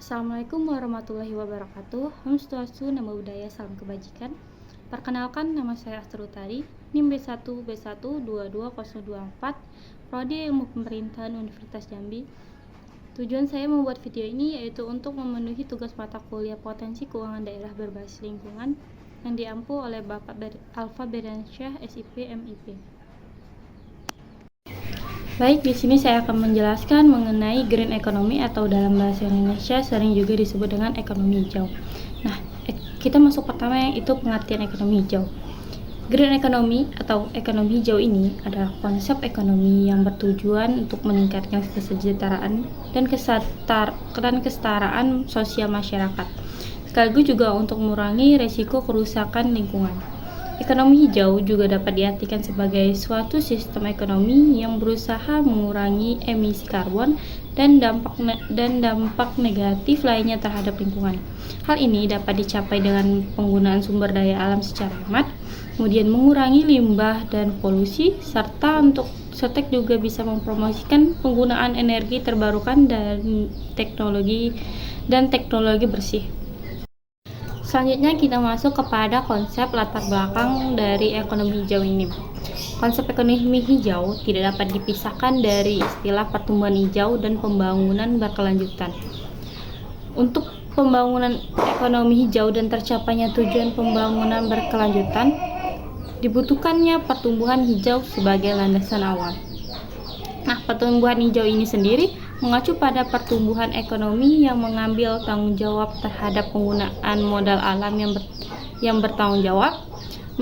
Assalamualaikum warahmatullahi wabarakatuh. Om Swastiastu, Namo Buddhaya, salam kebajikan. Perkenalkan, nama saya Astrutari, NIM B1 B1 22024, Prodi Ilmu Pemerintahan Universitas Jambi. Tujuan saya membuat video ini yaitu untuk memenuhi tugas mata kuliah Potensi Keuangan Daerah Berbasis Lingkungan yang diampu oleh Bapak Alfa Beriansyah, SIP, MIP. Baik, di sini saya akan menjelaskan mengenai green economy atau dalam bahasa Indonesia sering juga disebut dengan ekonomi hijau. Nah, kita masuk pertama yang itu pengertian ekonomi hijau. Green economy atau ekonomi hijau ini adalah konsep ekonomi yang bertujuan untuk meningkatkan kesejahteraan dan kesetaraan sosial masyarakat, sekaligus juga untuk mengurangi resiko kerusakan lingkungan. Ekonomi hijau juga dapat diartikan sebagai suatu sistem ekonomi yang berusaha mengurangi emisi karbon dan dampak negatif lainnya terhadap lingkungan. Hal ini dapat dicapai dengan penggunaan sumber daya alam secara hemat, kemudian mengurangi limbah dan polusi, serta juga bisa mempromosikan penggunaan energi terbarukan dan teknologi bersih. Selanjutnya kita masuk kepada konsep latar belakang dari ekonomi hijau ini. Konsep ekonomi hijau tidak dapat dipisahkan dari istilah pertumbuhan hijau dan pembangunan berkelanjutan. Untuk pembangunan ekonomi hijau dan tercapainya tujuan pembangunan berkelanjutan, dibutuhkannya pertumbuhan hijau sebagai landasan awal. Nah, pertumbuhan hijau ini sendiri mengacu pada pertumbuhan ekonomi yang mengambil tanggung jawab terhadap penggunaan modal alam yang bertanggung jawab,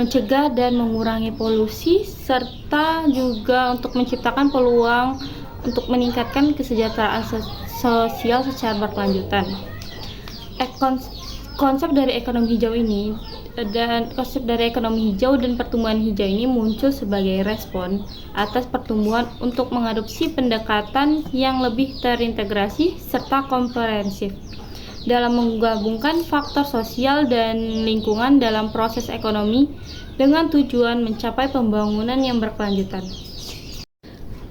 mencegah dan mengurangi polusi, serta juga untuk menciptakan peluang untuk meningkatkan kesejahteraan sosial secara berkelanjutan. Konsep dari ekonomi hijau dan pertumbuhan hijau ini muncul sebagai respon atas pertumbuhan untuk mengadopsi pendekatan yang lebih terintegrasi serta komprehensif dalam menggabungkan faktor sosial dan lingkungan dalam proses ekonomi dengan tujuan mencapai pembangunan yang berkelanjutan.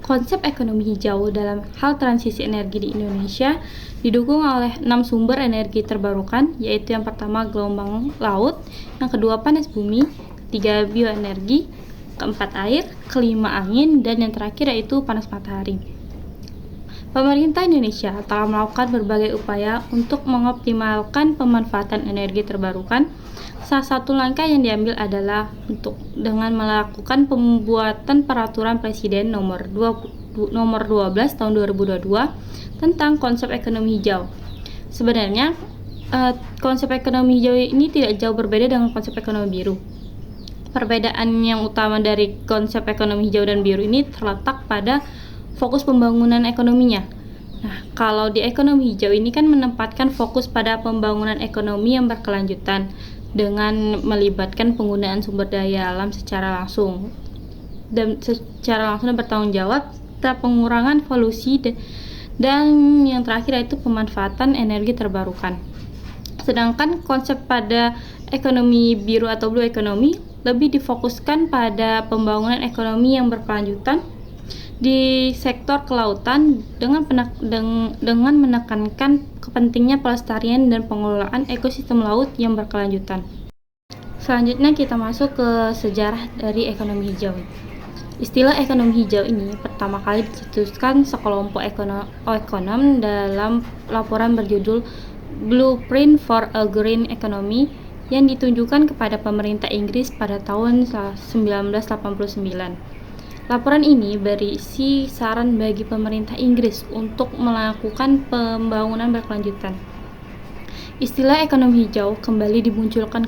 Konsep ekonomi hijau dalam hal transisi energi di Indonesia didukung oleh 6 sumber energi terbarukan, yaitu yang pertama gelombang laut, yang kedua panas bumi, ketiga bioenergi, keempat air, kelima angin, dan yang terakhir yaitu panas matahari. Pemerintah Indonesia telah melakukan berbagai upaya untuk mengoptimalkan pemanfaatan energi terbarukan. Salah satu langkah yang diambil adalah dengan melakukan pembuatan peraturan Presiden nomor 12 tahun 2022 tentang konsep ekonomi hijau. Sebenarnya konsep ekonomi hijau ini tidak jauh berbeda dengan konsep ekonomi biru. Perbedaan yang utama dari konsep ekonomi hijau dan biru ini terletak pada fokus pembangunan ekonominya. Nah, kalau di ekonomi hijau ini kan menempatkan fokus pada pembangunan ekonomi yang berkelanjutan dengan melibatkan penggunaan sumber daya alam secara langsung dan bertanggung jawab, serta pengurangan polusi dan yang terakhir yaitu pemanfaatan energi terbarukan. Sedangkan konsep pada ekonomi biru atau blue economy lebih difokuskan pada pembangunan ekonomi yang berkelanjutan di sektor kelautan dengan menekankan pentingnya pelestarian dan pengelolaan ekosistem laut yang berkelanjutan. Selanjutnya kita masuk ke sejarah dari ekonomi hijau. Istilah ekonomi hijau ini pertama kali dicetuskan sekelompok ekonom dalam laporan berjudul Blueprint for a Green Economy yang ditunjukkan kepada pemerintah Inggris pada tahun 1989. Laporan ini berisi saran bagi pemerintah Inggris untuk melakukan pembangunan berkelanjutan. Istilah ekonomi hijau kembali dimunculkan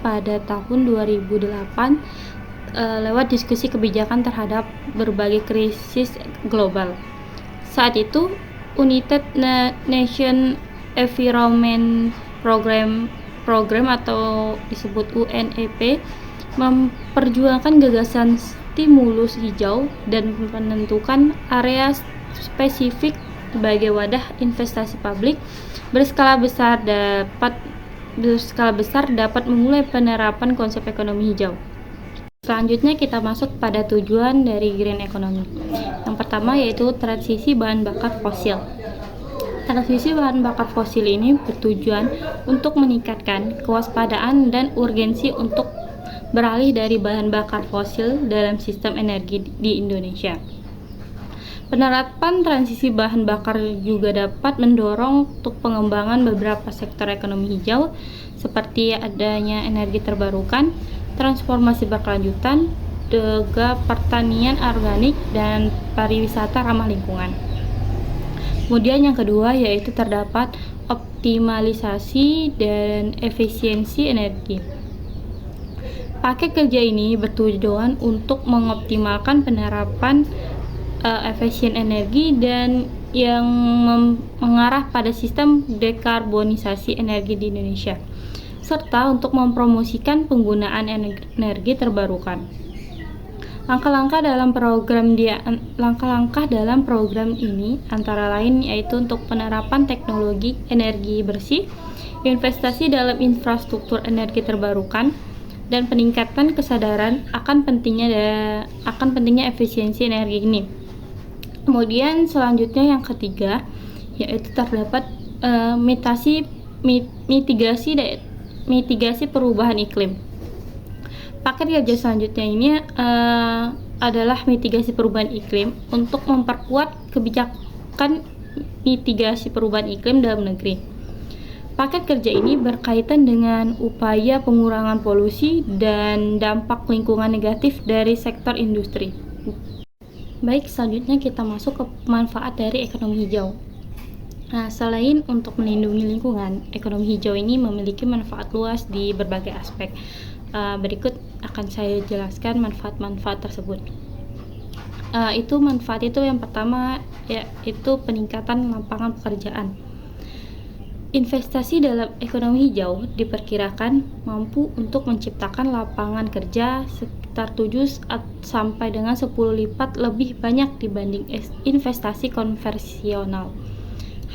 pada tahun 2008 lewat diskusi kebijakan terhadap berbagai krisis global. Saat itu, United Nations Environment Program atau disebut UNEP memperjuangkan gagasan stimulus hijau dan menentukan area spesifik sebagai wadah investasi publik berskala besar dapat memulai penerapan konsep ekonomi hijau. Selanjutnya kita masuk pada tujuan dari green economy. Yang pertama yaitu transisi bahan bakar fosil. Transisi bahan bakar fosil ini bertujuan untuk meningkatkan kewaspadaan dan urgensi untuk beralih dari bahan bakar fosil dalam sistem energi di Indonesia. Penerapan transisi bahan bakar juga dapat mendorong untuk pengembangan beberapa sektor ekonomi hijau seperti adanya energi terbarukan, transformasi berkelanjutan, juga pertanian organik dan pariwisata ramah lingkungan. Kemudian yang kedua yaitu terdapat optimalisasi dan efisiensi energi. Paket kerja ini bertujuan untuk mengoptimalkan penerapan efisien energi dan yang mengarah pada sistem dekarbonisasi energi di Indonesia, serta untuk mempromosikan penggunaan energi terbarukan. Langkah-langkah dalam program ini antara lain yaitu untuk penerapan teknologi energi bersih, investasi dalam infrastruktur energi terbarukan, dan peningkatan kesadaran akan pentingnya efisiensi energi ini. Kemudian selanjutnya yang ketiga yaitu terdapat mitigasi perubahan iklim. Paket kerja selanjutnya ini adalah mitigasi perubahan iklim untuk memperkuat kebijakan mitigasi perubahan iklim dalam negeri. Paket kerja ini berkaitan dengan upaya pengurangan polusi dan dampak lingkungan negatif dari sektor industri. Baik, selanjutnya kita masuk ke manfaat dari ekonomi hijau. Nah, selain untuk melindungi lingkungan, ekonomi hijau ini memiliki manfaat luas di berbagai aspek. Berikut akan saya jelaskan manfaat-manfaat tersebut. Manfaat itu yang pertama yaitu peningkatan lapangan pekerjaan. Investasi dalam ekonomi hijau diperkirakan mampu untuk menciptakan lapangan kerja sekitar 7 sampai dengan 10 lipat lebih banyak dibanding investasi konvensional.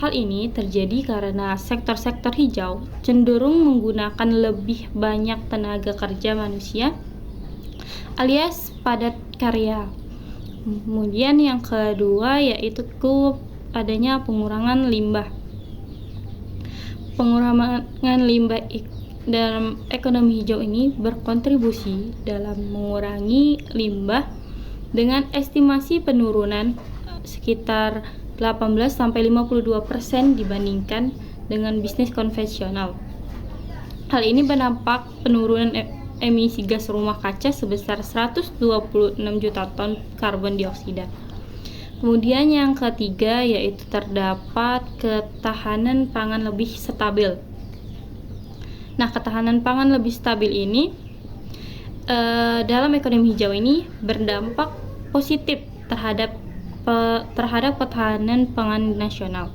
Hal ini terjadi karena sektor-sektor hijau cenderung menggunakan lebih banyak tenaga kerja manusia alias padat karya. Kemudian yang kedua yaitu adanya pengurangan limbah. Pengurangan limbah dalam ekonomi hijau ini berkontribusi dalam mengurangi limbah dengan estimasi penurunan sekitar 18-52% dibandingkan dengan bisnis konvensional. Hal ini berdampak penurunan emisi gas rumah kaca sebesar 126 juta ton karbon dioksida. Kemudian yang ketiga yaitu terdapat ketahanan pangan lebih stabil. Nah, ketahanan pangan lebih stabil ini dalam ekonomi hijau ini berdampak positif terhadap ketahanan pangan nasional.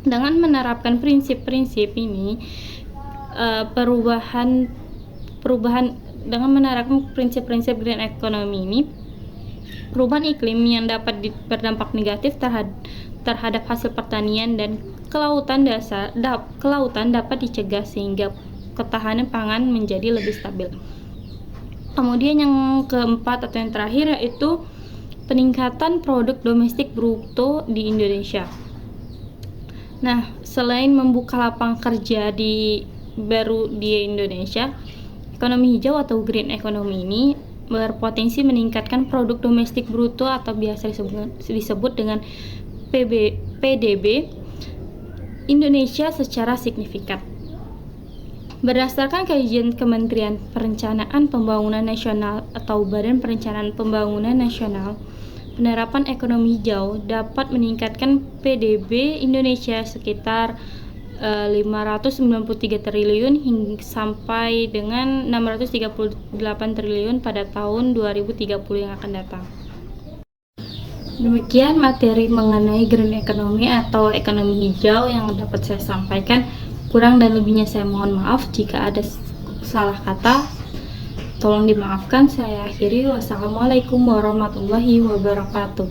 Dengan menerapkan prinsip-prinsip ini, dengan menerapkan prinsip-prinsip green economy ini, perubahan iklim yang dapat berdampak negatif terhadap hasil pertanian dan kelautan dapat dicegah sehingga ketahanan pangan menjadi lebih stabil. Kemudian yang keempat atau yang terakhir yaitu peningkatan produk domestik bruto di Indonesia. Nah, selain membuka lapangan kerja baru di Indonesia, ekonomi hijau atau green economy ini berpotensi meningkatkan produk domestik bruto atau biasa disebut dengan PDB Indonesia secara signifikan. Berdasarkan kajian Kementerian Perencanaan Pembangunan Nasional atau Badan Perencanaan Pembangunan Nasional, penerapan ekonomi hijau dapat meningkatkan PDB Indonesia sekitar 593 triliun hingga sampai dengan 638 triliun pada tahun 2030 yang akan datang. Demikian materi mengenai green economy atau ekonomi hijau yang dapat saya sampaikan. Kurang dan lebihnya saya mohon maaf jika ada salah kata. Tolong dimaafkan. Saya akhiri. Wassalamualaikum warahmatullahi wabarakatuh.